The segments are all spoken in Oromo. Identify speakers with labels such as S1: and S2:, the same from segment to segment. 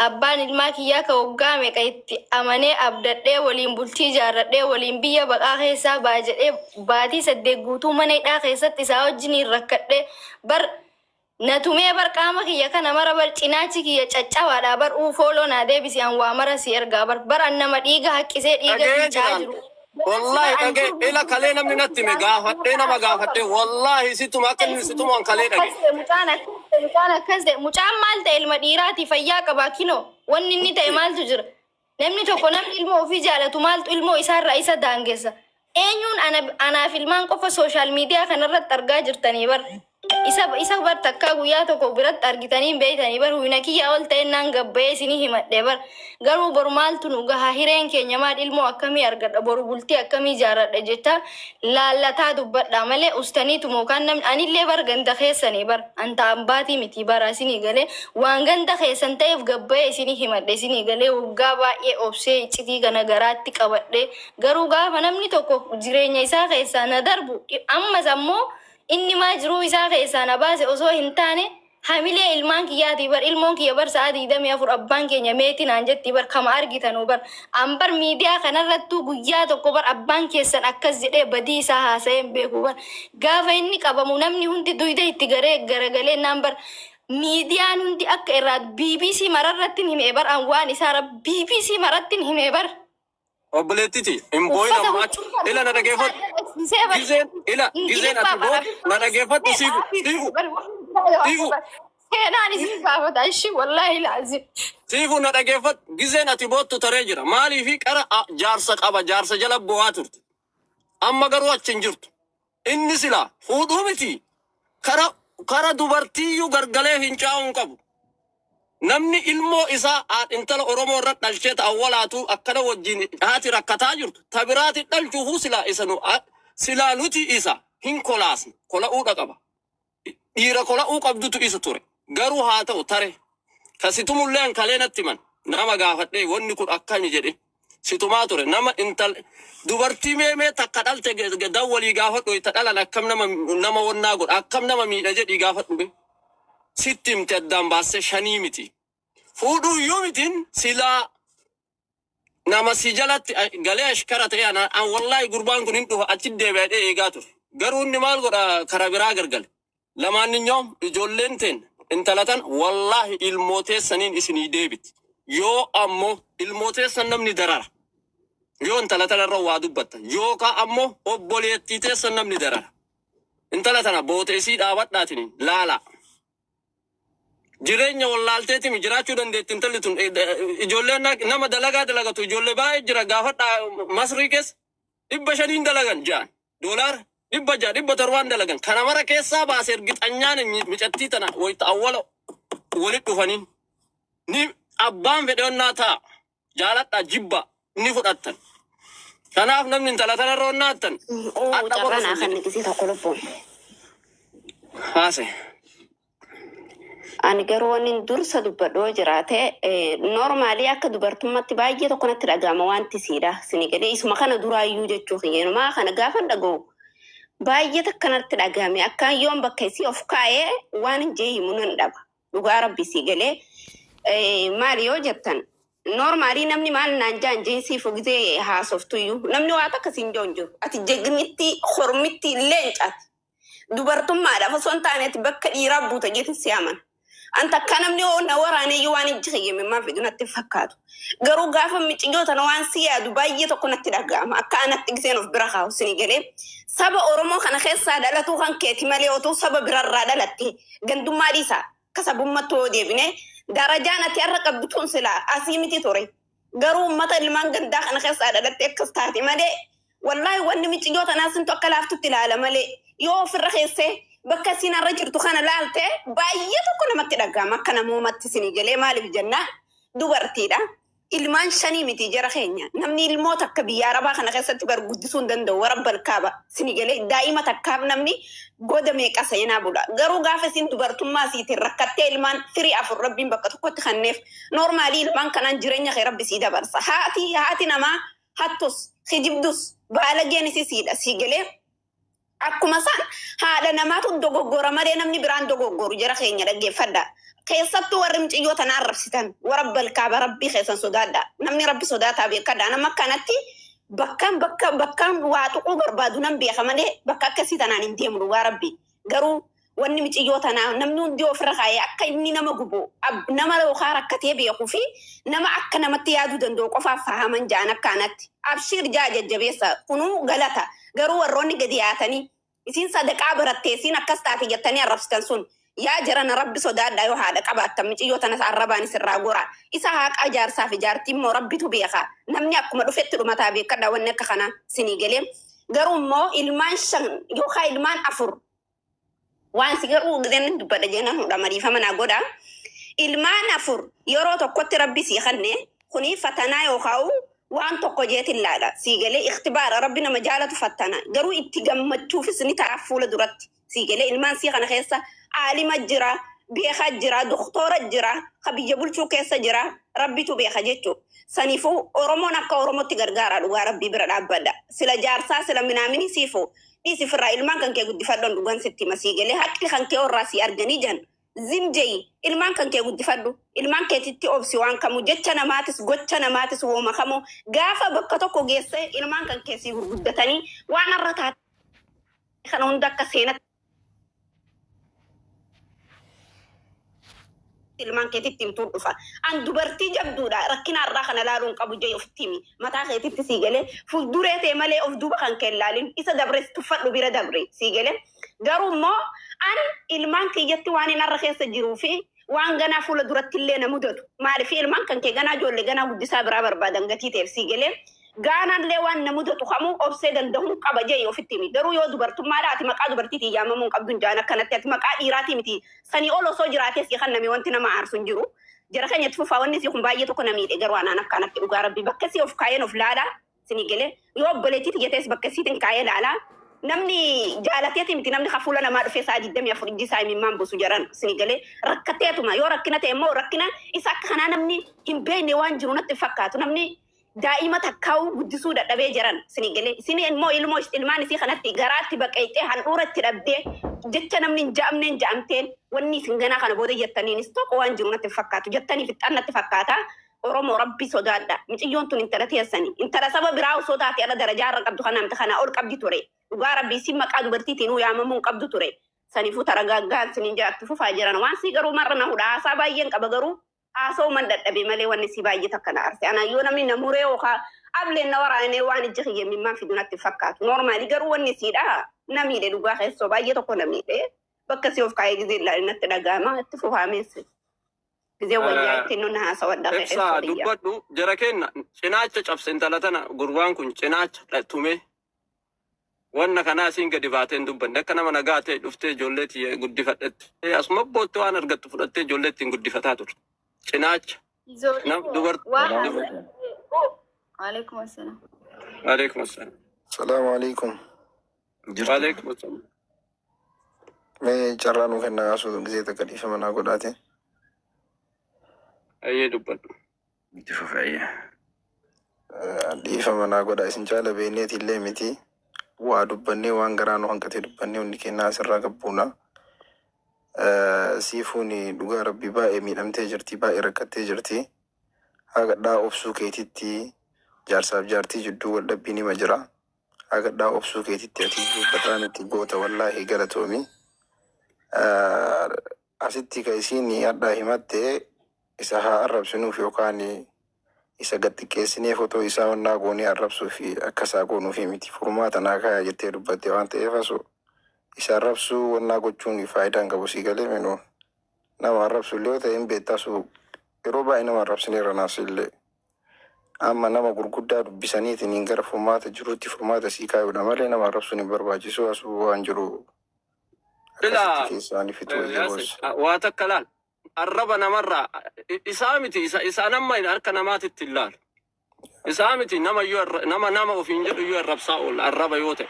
S1: abbaan ilmaa kiyyaa ka waggaa meeqa itti amanee abdadhee waliin bultii jaarradhee waliin biyya baqaa keessaa baajadhee baatii 8 guutuu mana hidhaa keessatti isaa wajjiniin rakkadhee bar natumee bar qaama kiyya kana mara bar cinaachi kiyya caccabaadhaa bar ufooloo naa deebisi an waa mara si ergaa bar an nama dhiiga haqqisee dhiiga fiicaa jiru.
S2: والله دقي إلا كلينا من التيم قافتنا ما قافتة والله ستم أكن ستم عن كلينا.
S1: مكانك كذا مجام مال المديرات فياك باكينو ونني تيمال تجر نمني تكون المو في جالة تمال المو إسار رئيس دانجسا أيون أنا في المان كوفا سوشيال ميديا خنرت ترجع تاني بر إسا بر تكا ويا تكو برت ترجتاني بيتاني بر وينكي أول تينان قبّي سني همت دبر قالوا برمال تنوجا هيرين كي نماد المو أكمي أرجع بربولتي أكمي جارت رجتا لا تادو بدامله أستني تموكان نم أني اللي بر جند خيسني بر أنت أمباتي متي بر سني قاله وانجند خيسن تيف قبّي سني همت سني قاله وجابا أوبسي تيجي كنا جرات تكبر قالوا جا فنمني تكو جريني إسا خيسان دربو أما زمو إني ما جرو إسا خيسان باز أزو هنتاني حاملة إلمان كيا تبر إلمون كيا بر سعادي دم يا فر أبان كي نميتي نانجت تبر كمار كتانو بر أمبر ميديا خنا رتو بيا تو كبر أبان كيسن أكز جدي بدي سها سين بيكوبر قاف إني كابمونم نهون تدويده تجري جرجلة نمبر ميديا نهون أكيرات BBC مررتين هم إبر أنوان إسارة BBC مررتين هم إبر
S2: وبلتيتي إمبوينا ماتش إلا نرجعه جزء إلا جزء أتبوت نرجعه تسيبه تيفو
S1: أنا نسيب بعض الشيء والله العظيم
S2: تيفو نرجعه جزء أتبوت تترجع مالي فيك أرا جارسك أبا جارس جلب بواترت أما قروات تنجرت إني سلا فودومتي كرا دوبرتيو غرغله هنچاون قبو namni ilmoo isaa intala oromoo irratti dhalcheeta awwalaatu akkana wajjin haati rakkataa jirtu tabiraati dhalchuufu sila nuti isa hin kolaasne kola'uudha qaba dhiira kola'uu qabdutu isa ture garuu haa ta'u tare kasitumulleen kaleenatti man nama gaafadhee wanni kun akkani jedhe situmaa ture nama intal dubartii meemee takka dhalte dawwalii gaafadhu itti dhalan akkam nama wannaa godha akkam nama miidha jedhii gaafadhu be sittimte addaan baasse shanii miti fuudhuu yoo mitiin silaa nama si jalatti galee ashkara ta'e an wallahi gurbaan kun hin dhufa achi deebi'ee eegaa ture garuu inni maal godha kara biraa gargale lamaanninyoom ijoolleen teen intalatan wallahi ilmooteessaniin isinii deebiti yoo ammoo ilmooteessan namni darara yoo intalatan irra waa dubbatta yookaan ammoo obboleettii teessan namni darara intalatana booteesii dhaabadhaatiin laala jireenya wallaalteeti mi jiraachuu dandeetti intalli tun ijoolleen nama dalagatu ijoollee baay'ee jira gaafadha masrii keessa 500 dalagan jaan $100 100 dalagan kana mara keessaa baase ergixanyaan micattii tana wayita awwala walit dhufaniin ni abbaan fedhonnaa ta'a jaaladha jibba ni fudhattan kanaaf namni intalatana roonnaattan
S1: carrana kan nikisi tokkoloppo
S2: haase
S3: ani garuu wanni dursa dubbadhoo jiraate normaalii akka dubartummaatti baay'ee tokkonatti dhagama wanti siidha sini gadee isuma kana duraayyuu jechuu kiyyenumaa kana gaafa dhagoo baay'ee takkanatti dhagame akka yoon bakka isii of kaa'ee waan hin jeehimu nan dhaba dhugaa rabbi sii galee maali yoo jettan normaalii namni maal naan jaan jeesii fogitee haasoftuyyuu namni waa takka siin joonju ati jegnitti hormitti leencaati dubartummaadhaaf osoo hin taaneeti bakka dhiiraa buuta jeetin siyaaman أنت كلام لي أو نوراني يواني جخية مما في دون تفكّات قرو قافة متجوتا نوان سياد وباية تكون تلاقام أكانت تجزين في برخا وسنيجلي سبا أورمو خنا خير سادة لا توخن كيتي مالي أو تو سبا بررادة لتي جندو ماريسا كسبوا متو دي بني درجانا تيرك بتون سلا أسيمتي توري قرو متى المان جندا خنا خير سادة لتي كستاتي مالي والله واني متجوتا ناس انتو أكلافتو تلالة مالي يو في الرخيصة بكاسينا رجل تخانا لالته بايته كنا متدقى كنا مو متسيني جلي مالي بجنة دوبرتيدا ilmaan shanii miti jara keenya namni ilmoo takka biyya arabaa kana keessatti bar guddisuun danda'u warabbal kaaba sinigalee daa'ima takkaaf namni goda meeqa seenaa bula garuu gaafa isin dubartummaa siitiin rakkattee ilmaan firii afur rabbiin bakka tokkotti kanneef normaalii ilmaan kanaan jireenya kee rabbi sii dabarsa haati namaa hattus kijibdus baalageen isiidha siigalee akkuma san haadha namaatu dogoggora malee namni biraan dogoggoru jara keenya dhaggeeffadha. Keessattuu warri mucayyoota na arrabsitan warabbal kaaba rabbii keessan sodaadha. Namni rabbi sodaataa beekadha. Nama akkanatti bakkaan waa tuquu barbaadu nan beeka malee bakka akkasii tanaan hin deemnu waa rabbi. Garuu wanni mucayyoota namni hundi ofirra kaayee akka inni nama gubu nama yookaan rakkatee beekuu fi nama akka namatti yaaduu danda'u qofaaf fahaman ja'an akkanatti. Abshiir jaa jajjabeessa kunuu galata. Garuu warroonni gadi yaatanii isin sadaqaa barattee isin akkas taate jettanii arrabsitan sun yaa jiran rabbi sodaadhaa yoo haadha qabaattan mucayyoota nas arrabaan isirraa gora. Isa haaqa jaarsaa fi jaartii immoo rabbitu beeka. Namni akkuma dhufetti dhumataa beekadha wanni akka kana sinii galee. Garuu immoo ilmaan 5 yookaan ilmaan 4 waan si garuu gideen dubbadha jeenan hunda mariifama naa godha. Ilmaan 4 yeroo tokkotti rabbi sii kanne kuni fatanaa yookaan waan tokko jeetin laala sii galee ikhtibaara rabbi nama jaalatu fattana garuu itti gammachuufis ni ta'a fuula duratti sii galee ilmaan sii kana keessa aalima jira beekaa jira doktora jira kabiyya bulchuu keessa jira rabbitu beeka jechuu saniifuu oromoon akka oromootti gargaara dhugaa rabbii bira dhaabbadha sila jaarsaa sila minaamini siifuu dhiisi firraa ilmaan kan kee guddifadhoon dhugaan sitti masii galee haqqi kan kee orraa sii arganii jan zimjei ilmaan kan kee guddifadhu ilmaan keetitti obsi waan kamu jecha namaatis gocha namaatis wooma kamu gaafa bakka tokko geesse ilmaan kan keessii gurguddatanii waan arra taate kana hunda akka seenatti ilmaan keetitti himtuu dhufa an dubartii jabduudha rakkina irraa kana laaluun qabu jee ofitti himi mataa keetitti sii galee fuulduree ta'e malee of duuba kan kee laalin isa dabrees tuffadhu bira dabre sii galee garuu immoo an ilmaan kiyyatti waan hin arra keessa jiruu fi waan ganaa fuula duratti illee na mudatu maaliif ilmaan kan kee ganaa ijoollee ganaa guddisaa biraa barbaadan gatii ta'eef sii galee gaanaallee waan na mudatu kamuu obsee danda'uun qaba jee ofitti himi garuu yoo dubartummaadha ati maqaa dubartiitii yaamamuun qabduun jaan akkanatti ati maqaa dhiiraatii miti sanii ol osoo jiraatee sii kan namni wanti nama aarsu hin jiru jara keenyatti fufaa wanni sii kun baay'ee tokko na miidhe garuu anaan akkanatti dhugaa rabbii bakka sii of kaayeen of laalaa sinii galee yoo obboleettiitti jettees bakka siitiin kaayee laalaa namni jaalateeti miti namni hafuula namaa dhufee saa 24 ijji isaa himimmaan buusu jaran sinii galee rakkateetuma yoo rakkina ta'e immoo rakkina isa akka kanaa namni hin beekne waan jiru natti fakkaatu namni daa'ima takkaa'uu guddisuu dadhabee jiran sinii galee isin immoo ilmaan isii kanatti garaatti baqeexee handhuuratti dhabdee jecha namni hin ja'amteen wanni isin ganaa kana booda jettaniinis tokko waan jiru natti fakkaatu jettanii fixxan natti fakkaata oromoo rabbi sodaadha mucayyoon tun intala teessanii intala saba biraa osoo taate ala darajaa irra qabdu kana namti kana ol qabdi ture dhugaa rabbii isin maqaa dubartiitiin yaamamuun qabdu ture saniifuu taragaaggaan sinin jaatti fufaa jiran waan sii garuu marra na hudha haasaa baay'een qaba garuu haasoo man dadhabe malee wanni sii baay'ee takka na arse ana yoo namni namuree yookaan ableen na waraanee waan ijji hiyyemimmaan fidu natti fakkaatu noormaali garuu wanni siidha namiidhe dhugaa keessoo baay'ee tokko namiidhe bakka si of kaayee gizee ilaalee natti dhagaama itti fufaameessi gizee wayyaa ittiin nuna haasawaa dhaqee
S2: ibsaa dubbadhu jara kenna cinaacha cabse intala tana gurbaan kun cinaacha tume wanna kanaa siin gadi baateen dubbanne akka nama nagaa ta'e dhuftee ijoolleetii guddifadhetti asuma bootte waan argattu fudhattee ijoolleettiin guddifataa turte cinaacha
S1: وعليكم السلام.
S2: وعليكم السلام.
S4: السلام عليكم.
S2: وعليكم السلام.
S4: मैं चर्रानू के नगा सुन गिዜ तक कलीफा मना को डाते
S2: أيه دبل
S4: دفعية ديفا منا ko da isin chala bene tille miti wa dubbanne wan garano hankate dubbanne onni ke nasir ragabbuna sifuni duga rabbi ba e midamte jirti ba irakate jirti haga da ofsu keetitti jarsab jarti jiddu wal dabbini majra haga da ofsu keetitti ati batanati gota wallahi galatomi asitti ka isini adda himatte isa ha arab sunu fi okani isa gatti keessine foto isa wonna goni arab su fi akasa gonu fi miti furmata na kaya jette dubbate wante efaso isa arab su wonna gochuni faida ngabu sigale meno na arab su lota embe tasu roba ina arab sine ranasille amma nama gurgudda dubbisani tin ngara furmata juruti furmata sika yuda male na arab suni barbaji so asu anjuru
S2: لا واتكلال الربنا مرة إسامتي إسانا ما ينارك نمات التلال إسامتي نما وفين جل يو الرب ساول الرب يوته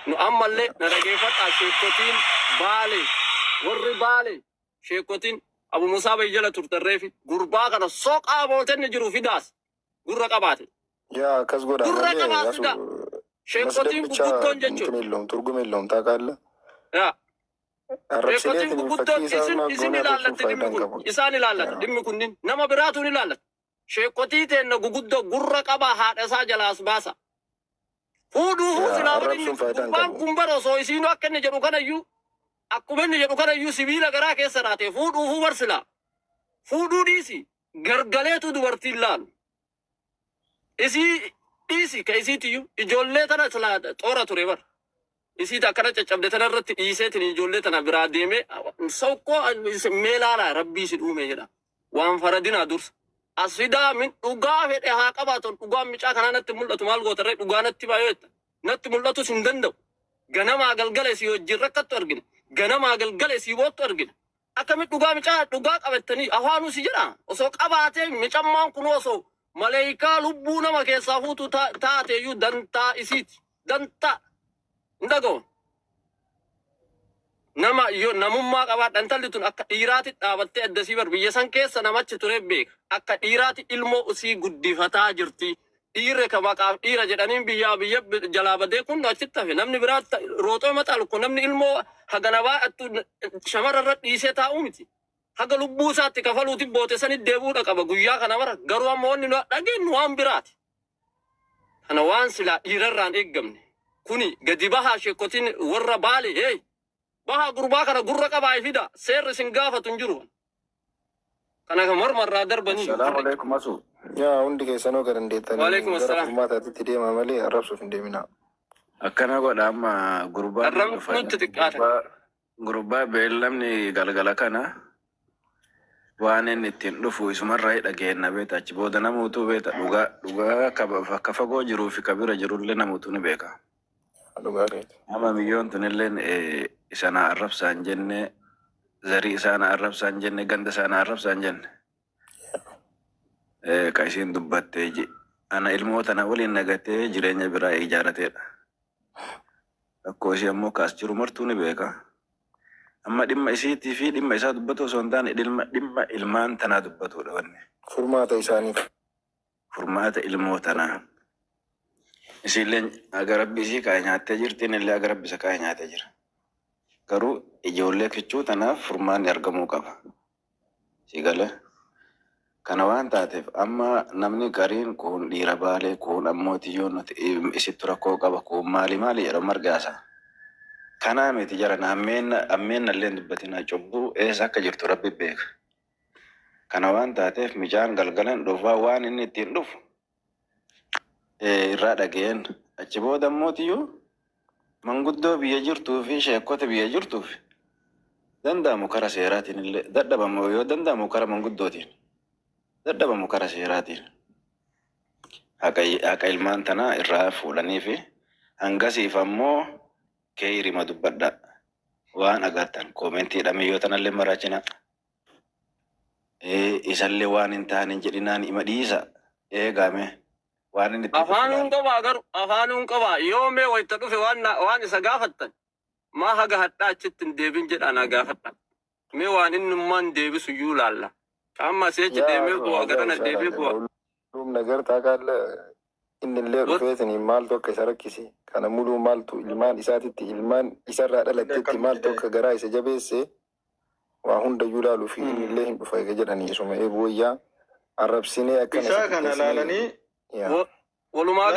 S2: نو أما اللي نرجفت شيكوتين بالي والربالي شيكوتين أبو مصاب يجلا ترترفي غربا كنا سوق أبوتين نجرو في داس غرق أباتي
S4: يا كسغورا
S2: sheekotiin guguddoon jechuudha.
S4: Turgume illum taakaalla.
S2: Yaa
S4: Arrabsilee
S2: sheekotiin guguddoon isin ilaallatti dhimmi kun isaan ilaallata dhimmi kunnin nama biraatuun ilaallata. Sheekotii teenna guguddoo gurra qabaa haadha isaa jalaas baasa. Fuudhuu silaamuun gubbaan kun bara osoo isiinuu akka inni jedhu kanayyuu akkuma inni jedhu kanayyuu sibiila garaa keessa raatee fuudhuu barsilaa. Fuudhuu dhiisi gargaleetu dubartiin laalu. Isii dhiisi ka isiitiyyuu ijoollee tana silaa xoora ture bara. Isiita akkana caccabde tana irratti dhiiseetiin ijoollee tana biraa deemee sokkoo meelaalaa rabbii si dhuume jedha. Waan faradinaa dursa. As fidaa min dhugaa fedhe haa qabaatan dhugaan micaa kanaa natti mul'atu maal gootarree dhugaa natti baay'eetta. Natti mul'atus hin danda'u. Ganamaa galgala isii wajjin rakkattu argina. Ganamaa galgala isii boottu argina. Akkamitti dhugaa micaa dhugaa qabattanii afaanuu si jedha. Osoo qabaatee micammaan kun osoo maleeyikaa lubbuu nama keessaa fuutu taateeyyuu dantaa isiiti. Dantaa. Ndagoo. Nama yoo namummaa qabaadha intalli tun akka dhiiraatti dhaabattee addasii bar biyya san keessa namachi ture beeka. Akka dhiiraatti ilmoo usii guddifataa jirti. Dhiirre ka maqaaf dhiira jedhaniin biyya jalaa badee kun achitti hafe namni biraatti rootoo maxaalu kun namni ilmoo hagana baay'attu shamarrarra dhiisee taa'u miti. Haga lubbuu isaatti kafaluuti boote sanitti deebuudha qaba guyyaa kana mara garuu amma wanni dhageenyu waan biraati. Kana waan silaa dhiirarraan eeggamne. Kuni gadi bahaa sheekotiin warra baale hey. Baha gurbaa kana gurra qabaa fida seerri sin gaafatu hin jiru. Kana kan mormarraa darbanii.
S4: Salaamu alaikum asu. Yaa hundi keessanoo gara dandeettanii.
S2: Waalaikum assalam.
S4: Gara furmaataatti deema malee arrabsuuf hin deemina.
S5: Akkana godha amma gurbaa
S2: nutti xiqqaata.
S5: Gurbaa beellamni galgala kana waan inni ittiin dhufu isumarraa dhageenna beeta achi booda namuutu beeta dhugaa akka fagoo jiruu fi kabira jirullee namuutu ni beeka.
S4: Dhugaa keeti.
S5: Amma miyyoon tunilleen isana arrabsaan jenne zarii isaan arrabsaan jenne ganda isaan arrabsaan jenne. Ka isiin dubbattee ana ilmoota na waliin nagatee jireenya biraa ijaarateedha. Akkoo ishee ammoo kaas jiru martuu ni beeka. Amma dhimma isiitii fi dhimma isaa dubbatu osoo hin taane dhimma ilmaan tanaa dubbatudha wanni.
S4: Furmaata isaaniif.
S5: Furmaata ilmoo tanaa. Isiilleen agarabbi isii kaa'e nyaattee jirti innillee agarabbi isa kaa'e nyaatee jira. Garuu ijoollee kichuu tanaaf furmaanni argamuu qaba. Sigale. Kana waan taateef amma namni gariin kun dhiira baalee kun ammoo tiyyoon nuti isitti rakkoo qaba kun maali jedhamu margaasa. Kanaa miti jaran ammeenallee dubbatina cubbuu eessa akka jirtu rabbi beeka. Kana waan taateef mijaan galgalan dhufaa waan inni ittiin dhufu irraa dhageen achi booda ammoo tiyyuu manguddoo biyya jirtuu fi sheekota biyya jirtuuf danda'amu kara seeraatiin illee dadhabamu yoo danda'amu kara manguddootiin dadhabamu kara seeraatiin haqa ilmaan tanaa irraa fuudhanii fi hangasiif ammoo kee hirima dubbadha waan agartan koomentii dhamee yoo tanallee maraachina isallee waan hin taane jedhinaan ima dhiisa eegame.
S2: Afaanuun qabaa garuu afaanuun qabaa yoo mee wayita dhufe waan isa gaafattan maa haga hadhaa achitti hin deebin jedhaan haa gaafadha. Mee waan innummaan deebisu iyyuu laalla. Amma seechi deemee bu'aa garana deebee bu'aa.
S4: Nagar taakaalla innillee dhufeetanii maaltu akka isa rakkisi. Kana muluu maaltu ilmaan isaatitti ilmaan isarraa dhalatteetti maaltu akka garaa isa jabeesse waa hundayyuu laaluu fi innillee hin dhufa eega jedhanii isuma eebooyyaa arrabsinee akkana.
S6: Isaa kana laalanii
S2: walumaa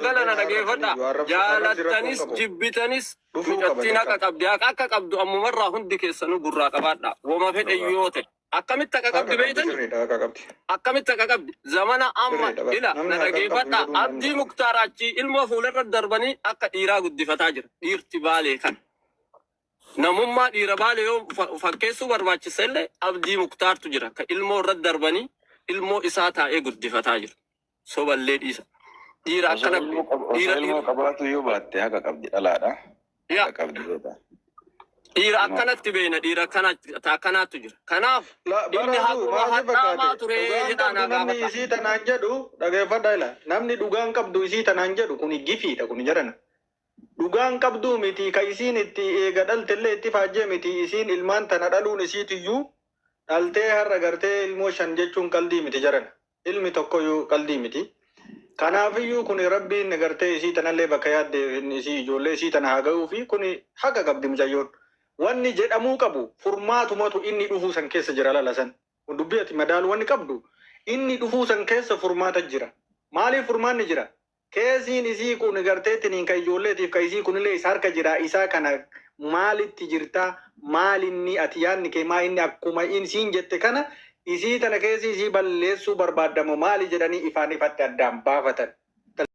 S2: gala na dhageeffadha. Jaalattanis jibbitanis mucattiin akka qabdi akka qabdu ammumarraa hundi keessanuu gurraa qabaadha. Wama fedhe yoo ta'e akkamitti akka qabdi beeytan? Akkamitti akka qabdi? Zamana amma ila na dhageeffadha. Abdii Muktaaraachi ilmoo fuularra darbanii akka dhiiraa guddifataa jira. Dhiirti baalee kan. Namummaa dhiira baalee yoo fakkeessuu barbaachisa illee Abdii Muktaartu jira. Ka ilmoo irra darbanii ilmoo isaa taa'ee guddifataa jira. Soballee dhiisa. Dhiira akkana
S5: dhiira qabaatu yoo baatte haqa qabdi dhalaadha. Haqa qabdi beeta. Dhiira akkanatti beena dhiira akkanaatu jira. Kanaaf inni haqaa ture jedhaan
S6: namni isii tanaan jedhu dhageeffadha ila namni dhugaan qabdu isii tanaan jedhu kun gifiidha kun jedhana. Dhugaan qabdu miti ka isiin itti eega dhaltellee itti faajjee miti isiin ilmaan tana dhaluun isiitiyyuu dhaltee har'a gartee ilmoo 5 jechuun qaldii miti jedhana. Ilmi tokko yoo qaldii miti. Kanaafiyyuu kun rabbiin nagartee isii tanallee bakka yaadde isii ijoollee isii tana haa ga'uu fi kun haqa qabdi mucayyoon. Wanni jedhamuu qabu furmaatumatu inni dhufuu san keessa jira lalasan. Kun dubbii ati madaalu wanni qabdu inni dhufuu san keessa furmaata jira. Maaliif furmaanni jira? Keesiin isii kun garteetiin ka ijoolleetiif ka isii kunillee isa harka jira. Isaa kana maalitti jirta? Maalinni ati yaadni kee maa inni akkuma isiin jette kana isii tana keessi isii balleessuu barbaadamu maali jedhanii ifaan ifatti addaan baafatan.